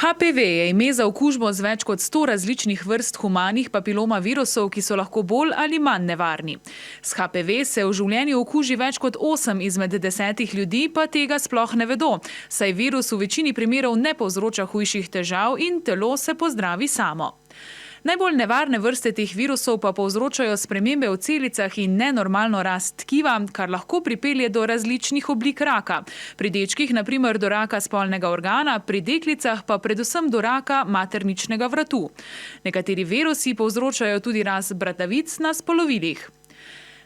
HPV je ime za okužbo z več kot 100 različnih vrst humanih papiloma virusov, ki so lahko bolj ali manj nevarni. S HPV se v življenju okuži več kot 8 izmed 10 ljudi, pa tega sploh ne vedo, saj virus v večini primerov ne povzroča hujših težav in telo se pozdravi samo. Najbolj nevarne vrste teh virusov pa povzročajo spremembe v celicah in nenormalno rast tkiva, kar lahko pripelje do različnih oblik raka. Pri dečkih na primer do raka spolnega organa, pri deklicah pa predvsem do raka materničnega vratu. Nekateri virusi povzročajo tudi rast bradavic na spolovilih.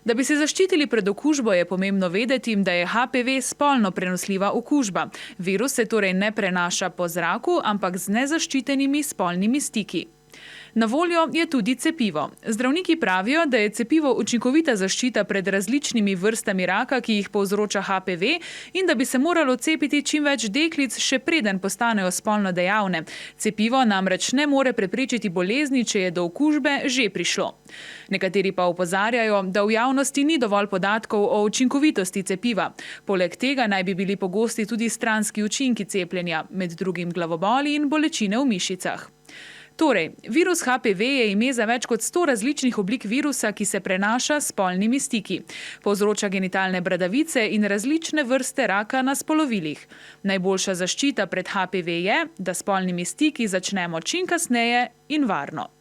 Da bi se zaščitili pred okužbo, je pomembno vedeti, da je HPV spolno prenosljiva okužba. Virus se torej ne prenaša po zraku, ampak z nezaščitenimi spolnimi stiki. Na voljo je tudi cepivo. Zdravniki pravijo, da je cepivo učinkovita zaščita pred različnimi vrstami raka, ki jih povzroča HPV, in da bi se moralo cepiti čim več deklic, še preden postanejo spolno dejavne. Cepivo namreč ne more preprečiti bolezni, če je do okužbe že prišlo. Nekateri pa opozarjajo, da v javnosti ni dovolj podatkov o učinkovitosti cepiva. Poleg tega naj bi bili pogosti tudi stranski učinki cepljenja, med drugim glavoboli in bolečine v mišicah. Torej, virus HPV je ime za več kot 100 različnih oblik virusa, ki se prenaša s spolnimi stiki. Povzroča genitalne bradavice in različne vrste raka na spolovilih. Najboljša zaščita pred HPV je, da s spolnimi stiki začnemo čim kasneje in varno.